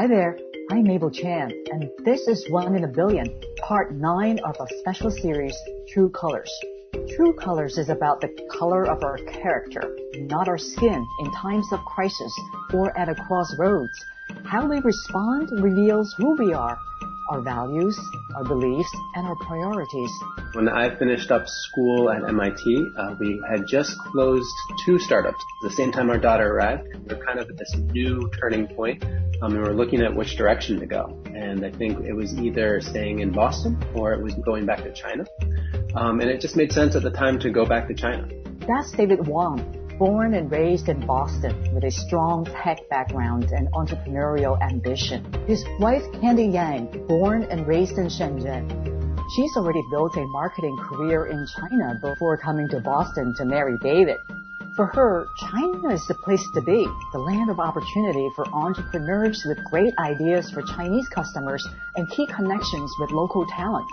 Hi there, I'm Mabel Chan, and this is One in a Billion, part 9 of a special series, True Colors. True Colors is about the color of our character, not our skin, in times of crisis or at a crossroads. How we respond reveals who we are, our values, our beliefs, and our priorities. When I finished up school at MIT, we had just closed 2 startups. At the same time our daughter arrived, we were kind of at this new turning point. We were looking at which direction to go. And I think it was either staying in Boston or it was going back to China. And it just made sense at the time to go back to China. That's David Wang. Born and raised in Boston with a strong tech background and entrepreneurial ambition. His wife, Candy Yang, born and raised in Shenzhen. She's already built a marketing career in China before coming to Boston to marry David. For her, China is the place to be, the land of opportunity for entrepreneurs with great ideas for Chinese customers and key connections with local talent.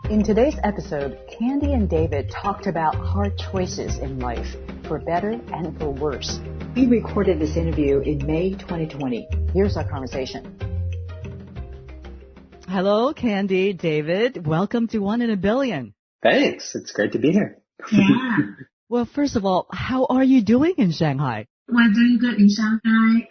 In today's episode, Candy and David talked about hard choices in life, for better and for worse. We recorded this interview in May 2020. Here's our conversation. Hello, Candy, David. Welcome to One in a Billion. Thanks. It's great to be here. Yeah. Well, first of all, how are you doing in Shanghai? We're doing good in Shanghai.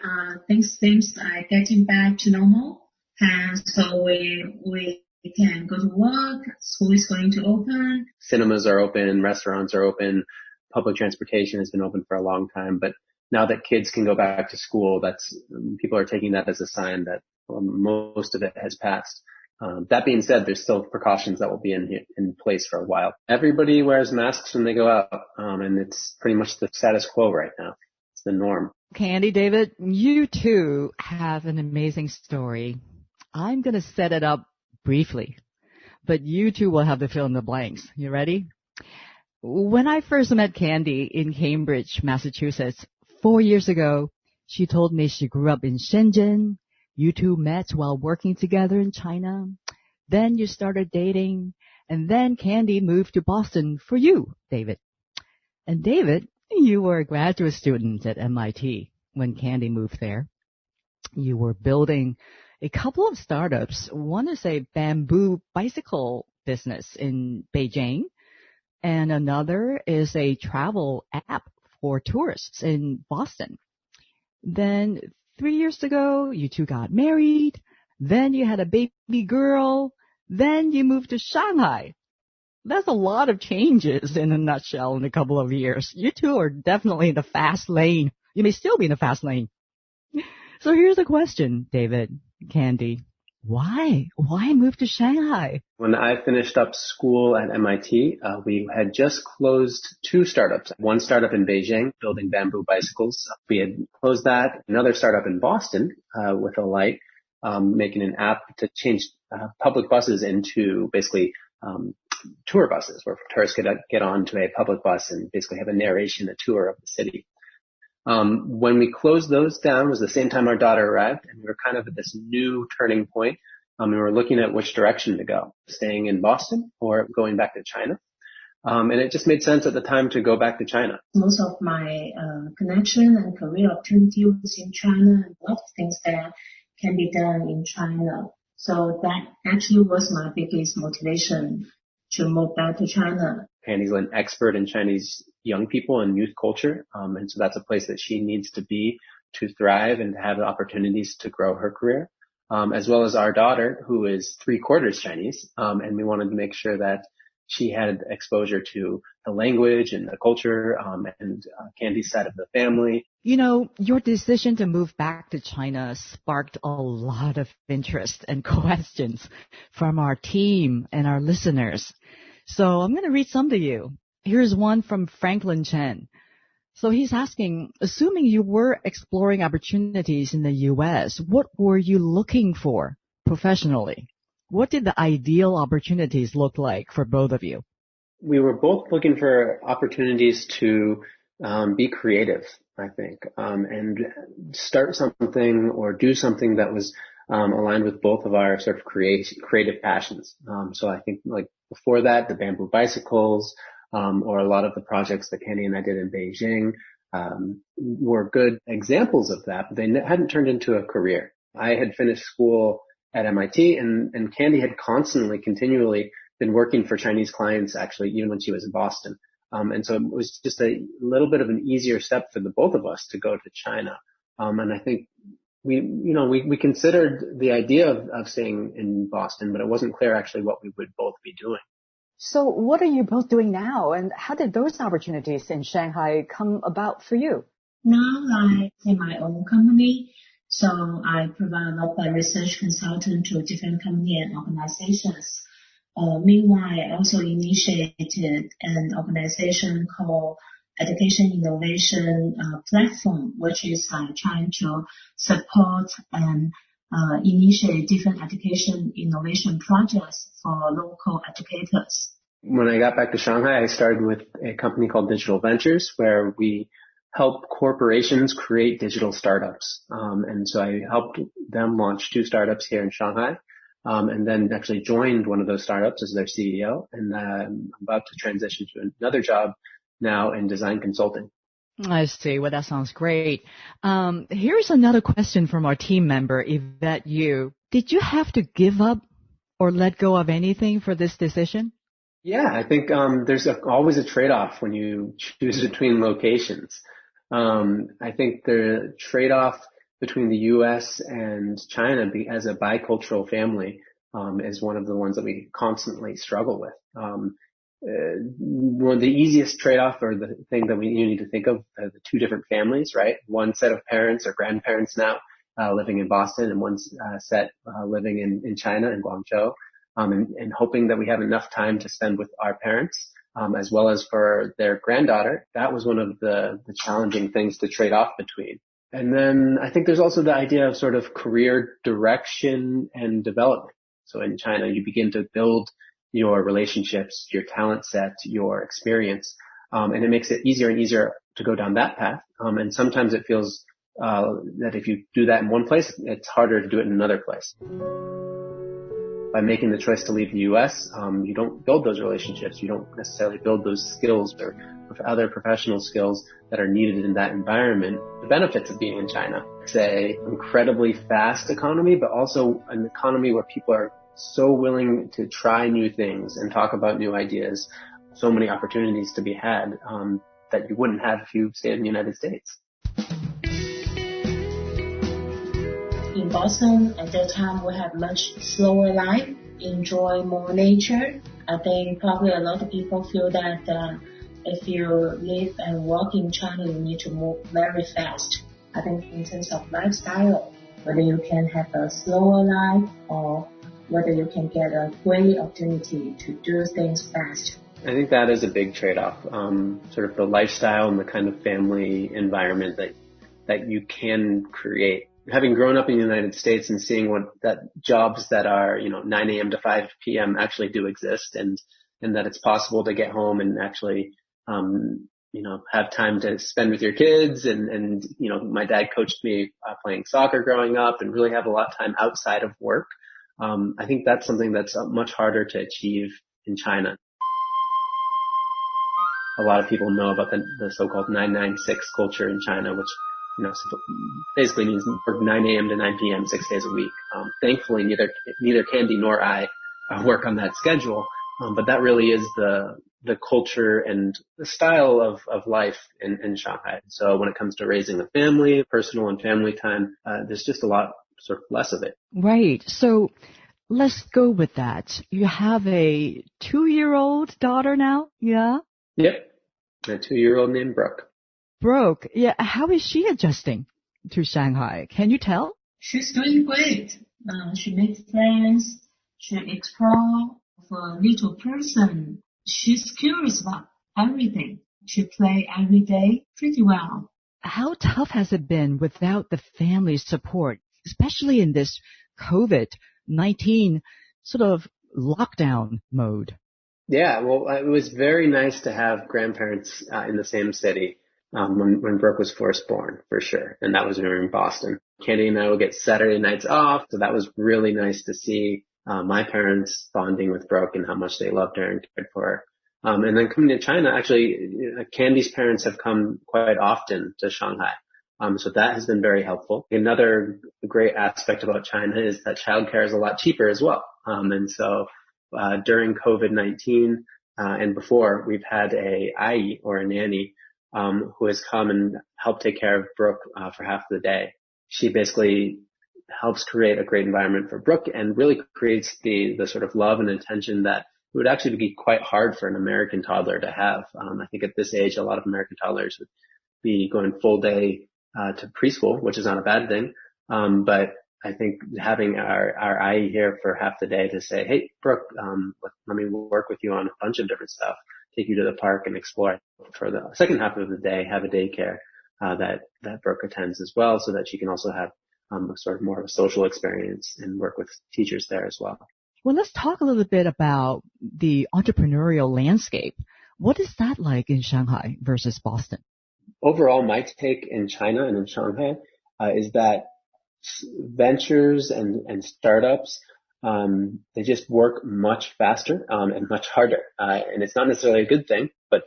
Things are getting back to normal. And so we can go to work. School is going to open. Cinemas are open. Restaurants are open. Public transportation has been open for a long time. But now that kids can go back to school, people are taking that as a sign that most of it has passed. That being said, there's still precautions that will be in place for a while. Everybody wears masks when they go out, and it's pretty much the status quo right now. It's the norm. Candy, David, you too have an amazing story. I'm going to set it up briefly, but you two will have to fill in the blanks. You ready? When I first met Candy in Cambridge, Massachusetts, 4 years ago, she told me she grew up in Shenzhen. You two met while working together in China. Then you started dating. And then Candy moved to Boston for you, David. And David, you were a graduate student at MIT when Candy moved there. You were building a couple of startups. One is a bamboo bicycle business in Beijing. And another is a travel app for tourists in Boston. Then 3 years ago, you two got married. Then you had a baby girl. Then you moved to Shanghai. That's a lot of changes in a nutshell in a couple of years. You two are definitely in the fast lane. You may still be in the fast lane. So here's the question, David, Candy. Why? Why move to Shanghai? When I finished up school at MIT, we had just closed 2 startups. One startup in Beijing, building bamboo bicycles. We had closed that. Another startup in Boston with a light, making an app to change public buses into basically tour buses, where tourists could get onto a public bus and basically have a narration, a tour of the city. When we closed those down, it was the same time our daughter arrived, and we were kind of at this new turning point. We were looking at which direction to go, staying in Boston or going back to China. And it just made sense at the time to go back to China. Most of my connection and career opportunity was in China, and a lot of things that can be done in China. So that actually was my biggest motivation to move back to China. Candy's an expert in Chinese young people and youth culture. And so that's a place that she needs to be to thrive and to have the opportunities to grow her career, as well as our daughter, who is 3/4 Chinese. And we wanted to make sure that she had exposure to the language and the culture, and Candy's side of the family. You know, your decision to move back to China sparked a lot of interest and questions from our team and our listeners. So I'm going to read some to you. Here's one from Franklin Chen. So he's asking, assuming you were exploring opportunities in the U.S., what were you looking for professionally? What did the ideal opportunities look like for both of you? We were both looking for opportunities to be creative, I think, and start something or do something that was aligned with both of our sort of creative passions. So I think like before that, the bamboo bicycles, or a lot of the projects that Candy and I did in Beijing, were good examples of that, but they hadn't turned into a career. I had finished school at MIT, and Candy had continually been working for Chinese clients, actually, even when she was in Boston. And so it was just a little bit of an easier step for the both of us to go to China. And I think we considered the idea of staying in Boston, but it wasn't clear actually what we would both be doing. So what are you both doing now, and how did those opportunities in Shanghai come about for you? Now I have my own company, so I provide local research consultant to different companies and organizations. Meanwhile, I also initiated an organization called Education Innovation Platform, which is trying to support and initiate different education innovation projects for local educators. When I got back to Shanghai, I started with a company called Digital Ventures, where we help corporations create digital startups. And so I helped them launch 2 startups here in Shanghai, and then actually joined one of those startups as their CEO. And I'm about to transition to another job now in design consulting. I see. Well, that sounds great. Here's another question from our team member, Yvette Yu. Did you have to give up or let go of anything for this decision? Yeah, I think there's always a trade-off when you choose between locations. I think the trade-off between the U.S. and China as a bicultural family is one of the ones that we constantly struggle with. One of the easiest trade-off, or the thing that you need to think of, are the 2 different families, right? One set of parents or grandparents now living in Boston, and one set living in China, in Guangzhou. And hoping that we have enough time to spend with our parents, as well as for their granddaughter. That was one of the challenging things to trade off between. And then I think there's also the idea of sort of career direction and development. So in China, you begin to build your relationships, your talent set, your experience, and it makes it easier and easier to go down that path. And sometimes it feels that if you do that in one place, it's harder to do it in another place. By making the choice to leave the U.S., you don't build those relationships. You don't necessarily build those skills or other professional skills that are needed in that environment. The benefits of being in China. It's an incredibly fast economy, but also an economy where people are so willing to try new things and talk about new ideas. So many opportunities to be had that you wouldn't have if you stayed in the United States. In Boston, at that time, we have much slower life, enjoy more nature. I think probably a lot of people feel that if you live and work in China, you need to move very fast. I think in terms of lifestyle, whether you can have a slower life or whether you can get a great opportunity to do things fast. I think that is a big trade-off, sort of the lifestyle and the kind of family environment that you can create. Having grown up in the United States and seeing jobs that are, 9 a.m. to 5 p.m. actually do exist, and that it's possible to get home and actually, have time to spend with your kids. And my dad coached me playing soccer growing up and really have a lot of time outside of work. I think that's something that's much harder to achieve in China. A lot of people know about the so-called 996 culture in China, which basically means work 9 a.m. to 9 p.m. 6 days a week. Thankfully, neither Candy nor I work on that schedule, but that really is the culture and the style of life in Shanghai. So when it comes to raising a family, personal and family time, there's just a lot sort of less of it. Right. So let's go with that. You have a 2-year-old daughter now? Yeah? Yep. A 2-year-old named Brooke. Yeah. How is she adjusting to Shanghai? Can you tell? She's doing great. She makes friends. She explores. For a little person, she's curious about everything. She plays every day pretty well. How tough has it been without the family's support, especially in this COVID-19 sort of lockdown mode? Yeah, well, it was very nice to have grandparents in the same city when Brooke was first born, for sure. And that was when we were in Boston. Candy and I would get Saturday nights off, so that was really nice to see my parents bonding with Brooke and how much they loved her and cared for her. And then coming to China, actually, Candy's parents have come quite often to Shanghai. So that has been very helpful. Another great aspect about China is that childcare is a lot cheaper as well. And so during COVID-19 and before, we've had a ai, or a nanny, who has come and helped take care of Brooke for half the day. She basically helps create a great environment for Brooke and really creates the sort of love and attention that it would actually be quite hard for an American toddler to have. I think at this age, a lot of American toddlers would be going full day to preschool, which is not a bad thing. But I think having our IE here for half the day to say, hey, Brooke, let me work with you on a bunch of different stuff, take you to the park and explore. For the second half of the day, have a daycare that Brooke attends as well, so that she can also have sort of more of a social experience and work with teachers there as well. Well, let's talk a little bit about the entrepreneurial landscape. What is that like in Shanghai versus Boston? Overall, my take in China and in Shanghai is that ventures and startups, they just work much faster and much harder. And it's not necessarily a good thing, but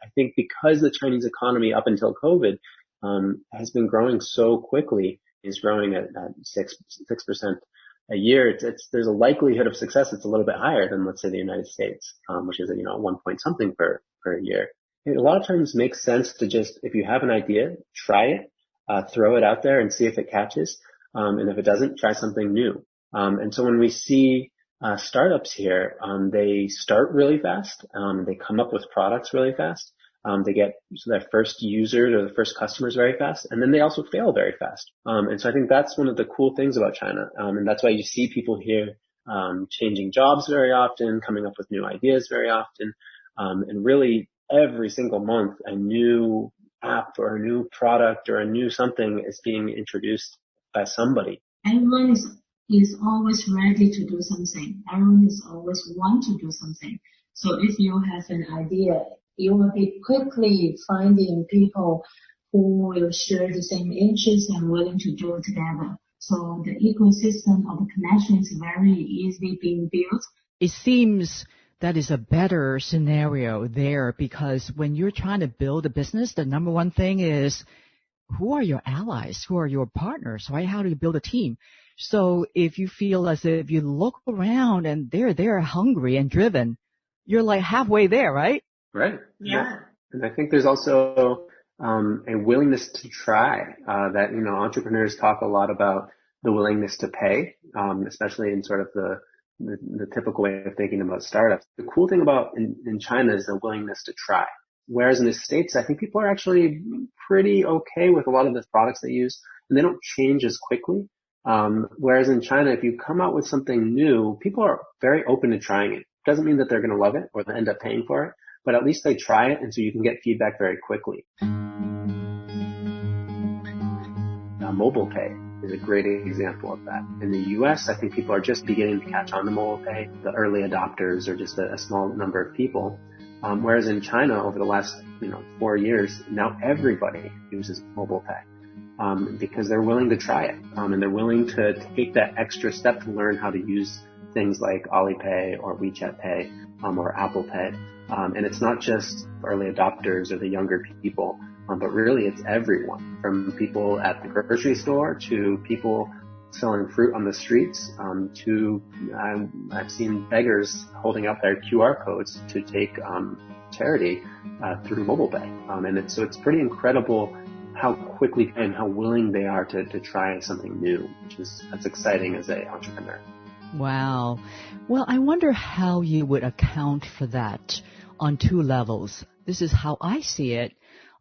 I think because the Chinese economy up until COVID has been growing so quickly, is growing at 6% a year, there's a likelihood of success that's a little bit higher than, let's say, the United States, which is 1 point something per year. It a lot of times makes sense to just, if you have an idea, try it, throw it out there and see if it catches. And if it doesn't, try something new. And so when we see startups here, they start really fast. They come up with products really fast. They get their first users or the first customers very fast. And then they also fail very fast. And so I think that's one of the cool things about China. And that's why you see people here changing jobs very often, coming up with new ideas very often. And really every single month, a new app or a new product or a new something is being introduced by somebody. Everyone is always ready to do something. Everyone is always want to do something. So if you have an idea, you will be quickly finding people who will share the same interests and willing to do it together. So the ecosystem of the connection is very easily being built. It seems that is a better scenario there, because when you're trying to build a business, the number one thing is, who are your allies? Who are your partners, right? How do you build a team? So if you feel as if you look around and they're hungry and driven, you're like halfway there, right? Right. Yeah. And I think there's also a willingness to try that, entrepreneurs talk a lot about the willingness to pay, especially in sort of the typical way of thinking about startups. The cool thing about in China is the willingness to try. Whereas in the States, I think people are actually pretty okay with a lot of the products they use, and they don't change as quickly. Whereas in China, if you come out with something new, people are very open to trying it. Doesn't mean that they're going to love it or end up paying for it, but at least they try it, and so you can get feedback very quickly. Mobile pay is a great example of that. In the US, I think people are just beginning to catch on to mobile pay. The early adopters are just a small number of people. Whereas in China, over the last 4 years, now everybody uses mobile pay because they're willing to try it, and they're willing to take that extra step to learn how to use things like Alipay or WeChat Pay or Apple Pay. And it's not just early adopters or the younger people, but really it's everyone, from people at the grocery store to people selling fruit on the streets, to I've seen beggars holding up their QR codes to take charity through mobile pay. And it's pretty incredible how quickly and how willing they are to try something new, that's exciting as an entrepreneur. Wow. Well, I wonder how you would account for that on two levels. This is how I see it.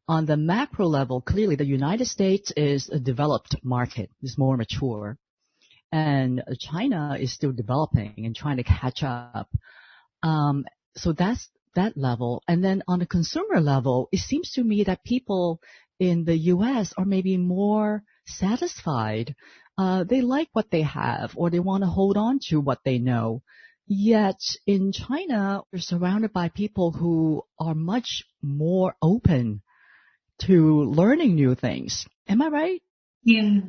On the macro level, clearly the United States is a developed market, is more mature. And China is still developing and trying to catch up. So that's that level. And then on the consumer level, it seems to me that people in the U.S. are maybe more satisfied. They like what they have, or they want to hold on to what they know. Yet in China, we're surrounded by people who are much more open to learning new things. Am I right? Yeah.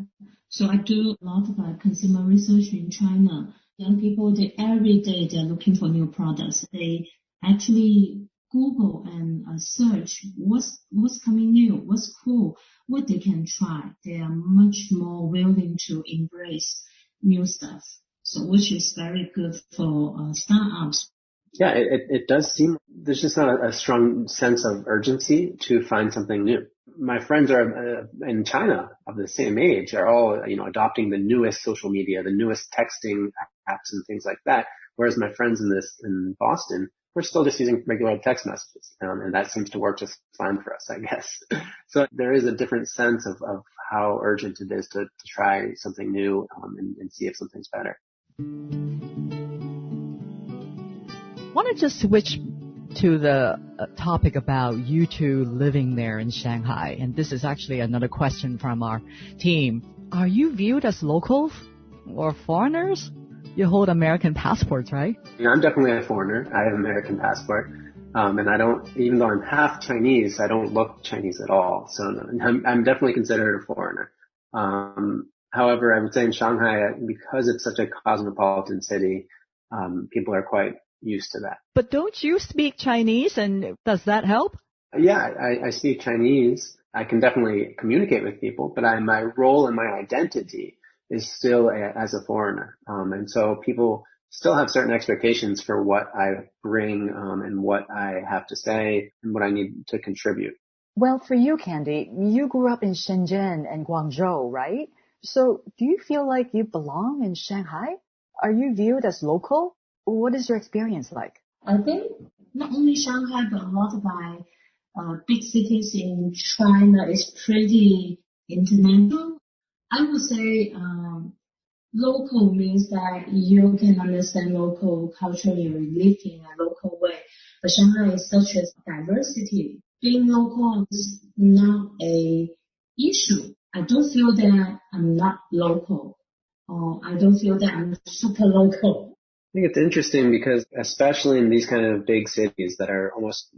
So I do a lot of consumer research in China. Young people, every day they're looking for new products. They actually Google and search what's coming new, what's cool, what they can try. They are much more willing to embrace new stuff. So which is very good for startups. Yeah, it does seem there's just not a strong sense of urgency to find something new. My friends are in China of the same age are all, adopting the newest social media, the newest texting apps and things like that. Whereas my friends in Boston, we're still just using regular text messages. And that seems to work just fine for us, I guess. So there is a different sense of how urgent it is to try something new, and see if something's better. I want to just switch to the topic about you two living there in Shanghai. And this is actually another question from our team. Are you viewed as locals or foreigners? You hold American passports, right? Yeah, I'm definitely a foreigner. I have an American passport. And I don't, even though I'm half Chinese, I don't look Chinese at all. So I'm definitely considered a foreigner. However, I would say in Shanghai, because it's such a cosmopolitan city, people are quite used to that. But don't you speak Chinese, and does that help? Yeah, I speak Chinese. I can definitely communicate with people, but my role and my identity is still as a foreigner. And so people still have certain expectations for what I bring, and what I have to say and what I need to contribute. Well, for you, Candy, you grew up in Shenzhen and Guangzhou, right? So do you feel like you belong in Shanghai? Are you viewed as local? What is your experience like? I think not only Shanghai, but a lot of my big cities in China is pretty international. I would say local means that you can understand local culture, you live in a local way. But Shanghai is such a diversity. Being local is not a issue. I don't feel that I'm not local, or I don't feel that I'm super local. I think it's interesting because especially in these kind of big cities that are almost,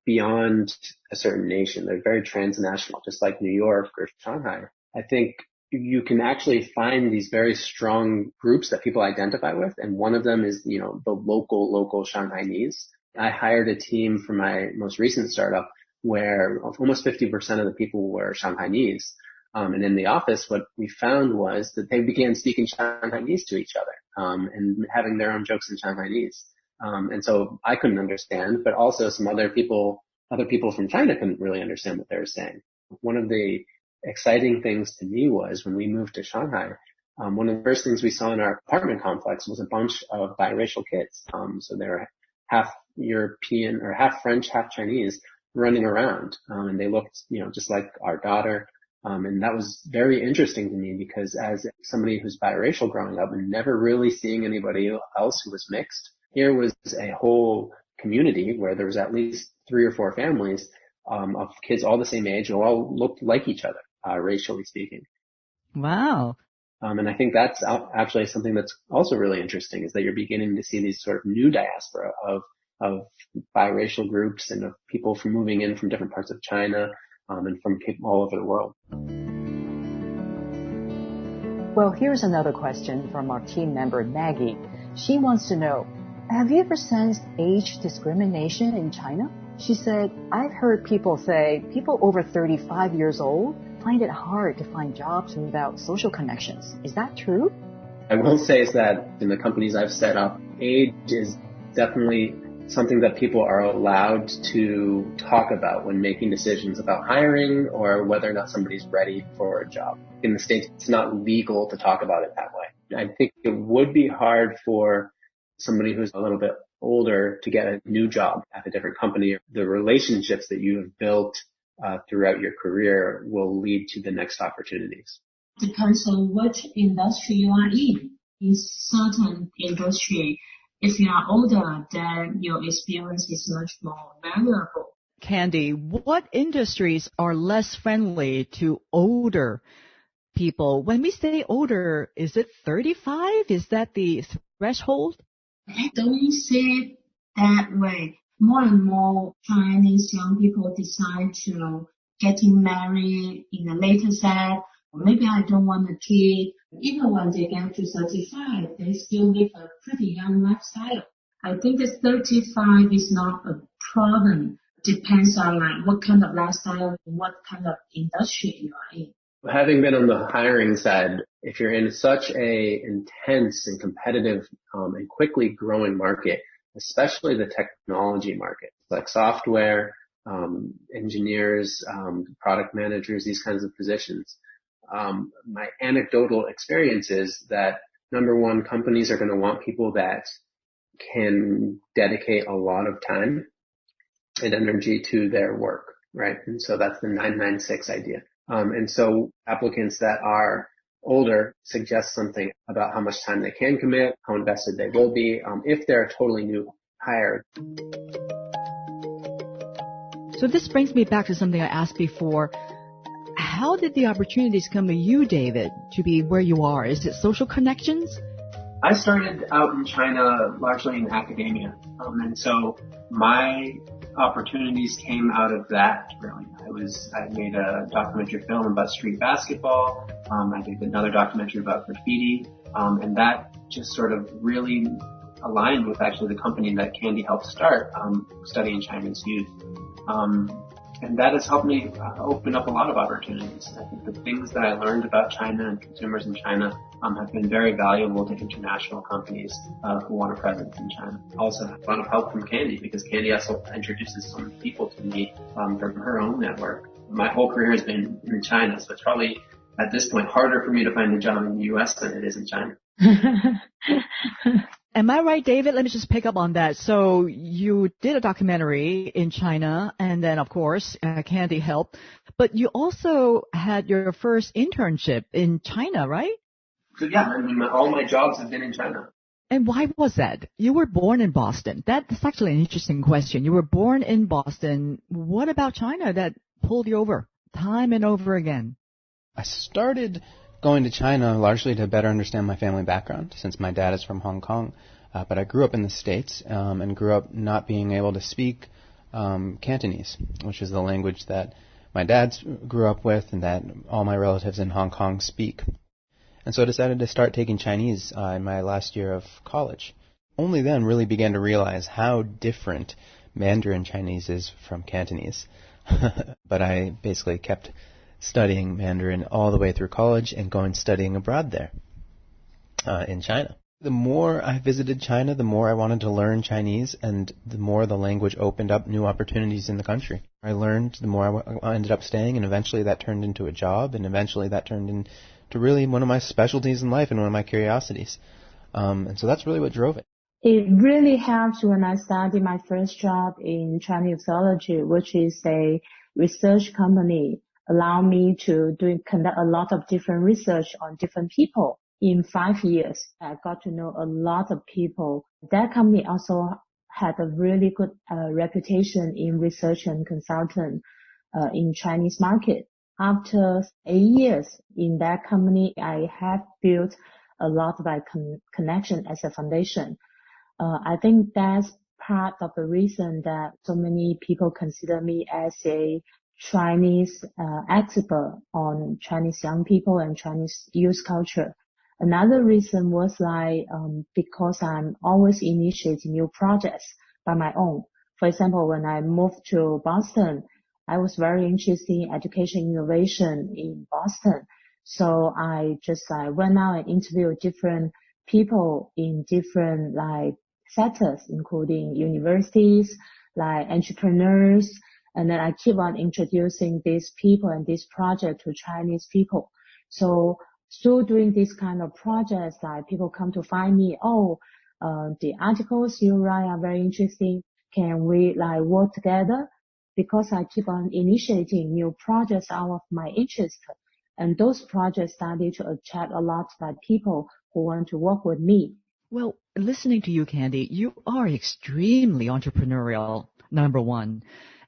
beyond a certain nation, they're very transnational, just like New York or Shanghai. I think you can actually find these very strong groups that people identify with. And one of them is, the local Shanghainese. I hired a team for my most recent startup where almost 50% of the people were Shanghainese. And in the office, what we found was that they began speaking Shanghainese to each other, and having their own jokes in Shanghainese. And so I couldn't understand, but also some other people from China couldn't really understand what they were saying. One of the exciting things to me was when we moved to Shanghai, one of the first things we saw in our apartment complex was a bunch of biracial kids. So they were half European or half French, half Chinese running around. And they looked, just like our daughter. And that was very interesting to me because as somebody who's biracial growing up and never really seeing anybody else who was mixed, here was a whole community where there was at least 3 or 4 families of kids all the same age who all looked like each other, racially speaking. Wow. And I think that's actually something that's also really interesting is that you're beginning to see these sort of new diaspora of biracial groups and of people from moving in from different parts of China, and from people all over the world. Well, here's another question from our team member, Maggie. She wants to know, have you ever sensed age discrimination in China? She said, I've heard people say people over 35 years old find it hard to find jobs without social connections. Is that true? I will say is that in the companies I've set up, age is definitely something that people are allowed to talk about when making decisions about hiring or whether or not somebody's ready for a job. In the States, it's not legal to talk about it that way. I think it would be hard for somebody who's a little bit older to get a new job at a different company. The relationships that you have built throughout your career will lead to the next opportunities. Depends on which industry you are in. In certain industry, if you are older, then your experience is much more valuable. Candy, what industries are less friendly to older people? When we say older, is it 35? Is that the threshold? I don't see it that way. More and more Chinese young people decide to getting married in a later set. Maybe I don't want a kid. Even when they get to 35, they still live a pretty young lifestyle. I think that 35 is not a problem. Depends on like what kind of lifestyle, what kind of industry you are in. Having been on the hiring side, if you're in such a intense and competitive and quickly growing market, especially the technology market, like software, engineers, product managers, these kinds of positions, my anecdotal experience is that number one, companies are going to want people that can dedicate a lot of time and energy to their work, right? And so that's the 996 idea. And so applicants that are older suggest something about how much time they can commit, how invested they will be, if they're a totally new hire. So this brings me back to something I asked before. How did the opportunities come to you, David, to be where you are? Is it social connections? I started out in China largely in academia. And so my opportunities came out of that, really. I made a documentary film about street basketball. I did another documentary about graffiti. And that just sort of really aligned with actually the company that Candy helped start, studying Chinese youth. And that has helped me open up a lot of opportunities. I think the things that I learned about China and consumers in China have been very valuable to international companies who want a presence in China. I also have a lot of help from Candy because Candy also introduces so many people to me from her own network. My whole career has been in China, so it's probably at this point harder for me to find a job in the U.S. than it is in China. Am I right, David? Let me just pick up on that. So you did a documentary in China, and then, of course, Candy helped. But you also had your first internship in China, right? So, yeah, I mean, all my jobs have been in China. And why was that? You were born in Boston. That's actually an interesting question. You were born in Boston. What about China that pulled you over time and over again? I started going to China largely to better understand my family background, since my dad is from Hong Kong. But I grew up in the States and grew up not being able to speak Cantonese, which is the language that my dad grew up with and that all my relatives in Hong Kong speak. And so I decided to start taking Chinese in my last year of college. Only then really began to realize how different Mandarin Chinese is from Cantonese. But I basically kept studying Mandarin all the way through college and going studying abroad there in China. The more I visited China, the more I wanted to learn Chinese, and the more the language opened up new opportunities in the country. I learned, the more I ended up staying, and eventually that turned into a job, and eventually that turned into really one of my specialties in life and one of my curiosities. And so that's really what drove it. It really helped when I started my first job in Chinese theology, which is a research company, allow me to conduct a lot of different research on different people. In 5 years, I got to know a lot of people. That company also had a really good reputation in research and consultant in Chinese market. After 8 years in that company, I have built a lot of connection as a foundation. I think that's part of the reason that so many people consider me as a Chinese expert on Chinese young people and Chinese youth culture. Another reason was because I'm always initiating new projects by my own. For example, when I moved to Boston, I was very interested in education innovation in Boston. So I just went out and interviewed different people in different sectors, including universities, entrepreneurs, and then I keep on introducing these people and this project to Chinese people. So doing this kind of projects, people come to find me, the articles you write are very interesting. Can we work together? Because I keep on initiating new projects out of my interest. And those projects started to attract a lot of people who want to work with me. Well, listening to you, Candy, you are extremely entrepreneurial, number one.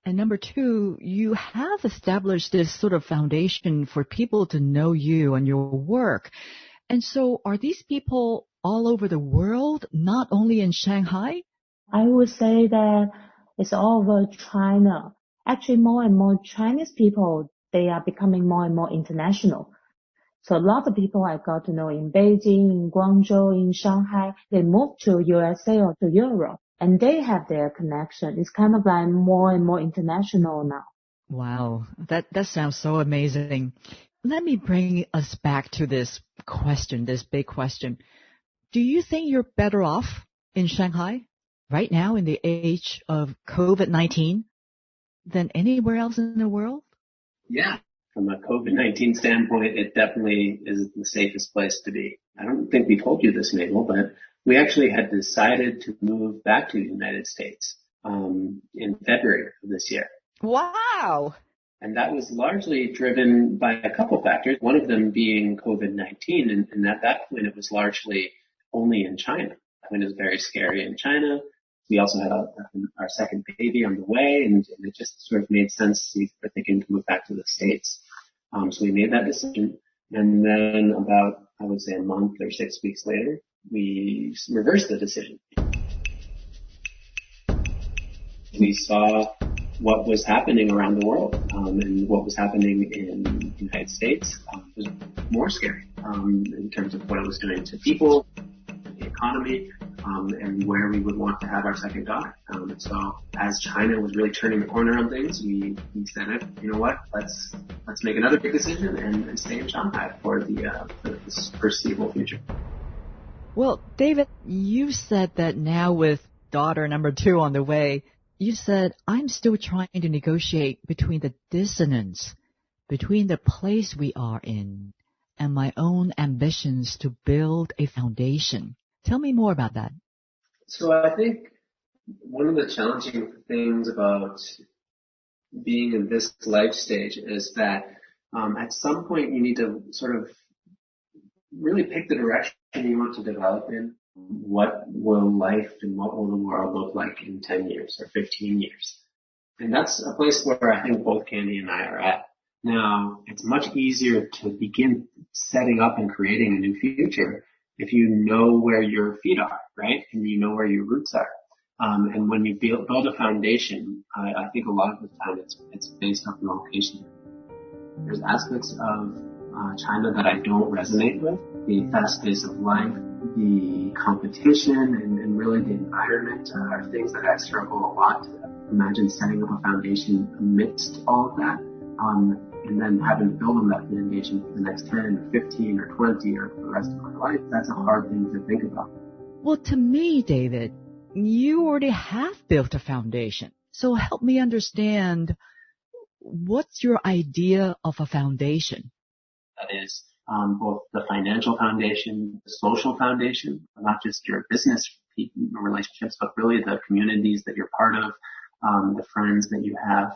And number two, you have established this sort of foundation for people to know you and your work. And so are these people all over the world, not only in Shanghai? I would say that it's all over China. Actually, more and more Chinese people, they are becoming more and more international. So a lot of people I got to know in Beijing, in Guangzhou, in Shanghai, they moved to USA or to Europe. and they have their connection. It's kind of like more and more international now. Wow, that sounds so amazing. Let me bring us back to this question, this big question. Do you think you're better off in Shanghai right now in the age of COVID-19 than anywhere else in the world? Yeah. From a COVID-19 standpoint, it definitely is the safest place to be. I don't think we told you this, Mabel, but we actually had decided to move back to the United States in February of this year. Wow. And that was largely driven by a couple factors, one of them being COVID-19. And at that point, it was largely only in China. It was very scary in China. We also had our second baby on the way, and it just sort of made sense. We were thinking to move back to the States. So we made that decision. And then about, I would say, a month or 6 weeks later, we reversed the decision. We saw what was happening around the world, and what was happening in the United States was more scary in terms of what it was doing to people, the economy, and where we would want to have our second daughter. So as China was really turning the corner on things, we said, you know what, let's make another big decision and stay in Shanghai for the foreseeable future. Well, David, you said that now with daughter number 2 on the way, you said, I'm still trying to negotiate between the dissonance between the place we are in and my own ambitions to build a foundation. Tell me more about that. So I think one of the challenging things about being in this life stage is that at some point you need to sort of really pick the direction you want to develop in. What will life and what will the world look like in 10 years or 15 years? And that's a place where I think both Candy and I are at. Now, it's much easier to begin setting up and creating a new future if you know where your feet are, right? And you know where your roots are. And when you build a foundation, I think a lot of the time it's based on the location. There's aspects of China that I don't resonate with. The fast pace of life, the competition, and really the environment are things that I struggle a lot to imagine setting up a foundation amidst all of that. And then having to build on that foundation for the next 10 or 15 or 20 or for the rest of my life, that's a hard thing to think about. Well, to me, David, you already have built a foundation. So help me understand, what's your idea of a foundation? That is both the financial foundation, the social foundation, not just your business relationships, but really the communities that you're part of, the friends that you have,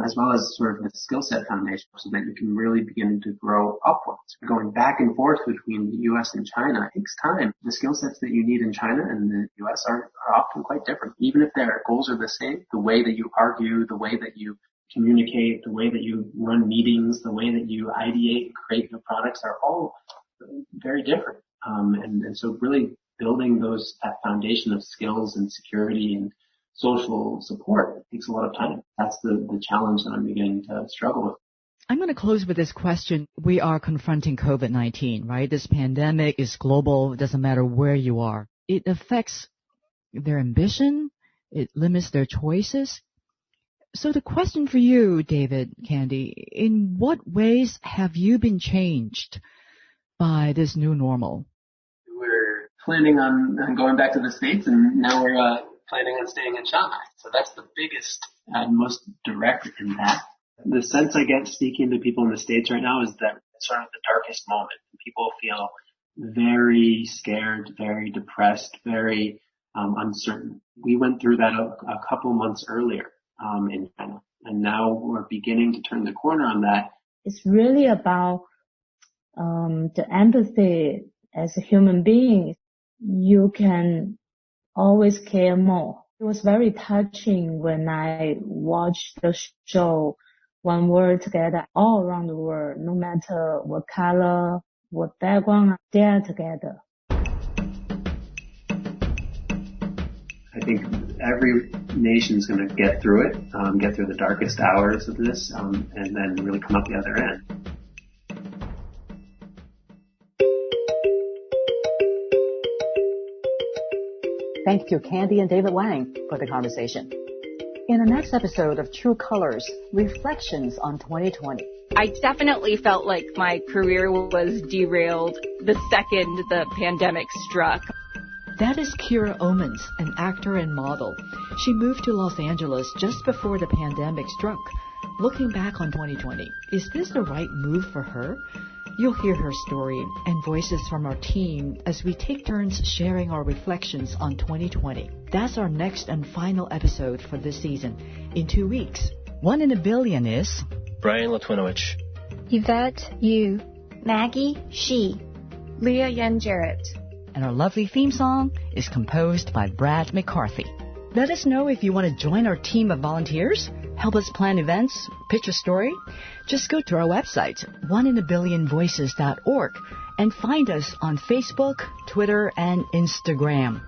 as well as sort of the skill set foundation so that you can really begin to grow upwards. Going back and forth between the U.S. and China takes time. The skill sets that you need in China and the U.S. are often quite different. Even if their goals are the same, the way that you argue, the way that you communicate, the way that you run meetings, the way that you ideate and create your products are all very different. And so really building that foundation of skills and security and social support takes a lot of time. That's the challenge that I'm beginning to struggle with. I'm going to close with this question. We are confronting COVID-19, right? This pandemic is global. It doesn't matter where you are. It affects their ambition. It limits their choices. So the question for you, David, Candy, in what ways have you been changed by this new normal? We're planning on going back to the States, and now we're planning on staying in Shanghai. So that's the biggest and most direct impact. The sense I get speaking to people in the States right now is that it's sort of the darkest moment. People feel very scared, very depressed, very uncertain. We went through that a couple months earlier in China, and now we're beginning to turn the corner on that. It's really about the empathy as a human being. You can always care more. It was very touching when I watched the show One World Together all around the world, no matter what color, what background, they're together. I think every nation's going to get through it, get through the darkest hours of this, and then really come out the other end. Thank you, Candy and David Wang, for the conversation. In the next episode of True Colors, Reflections on 2020. I definitely felt like my career was derailed the second the pandemic struck. That is Kira Omans, an actor and model. She moved to Los Angeles just before the pandemic struck. Looking back on 2020, is this the right move for her? You'll hear her story and voices from our team as we take turns sharing our reflections on 2020. That's our next and final episode for this season. In 2 weeks, 1 in a billion is Brian Latwinowicz, Yvette Yu, Maggie Shi, Leah Yen Jarrett. And our lovely theme song is composed by Brad McCarthy. Let us know if you want to join our team of volunteers, help us plan events, pitch a story. Just go to our website, oneinaBillionVoices.org, and find us on Facebook, Twitter, and Instagram.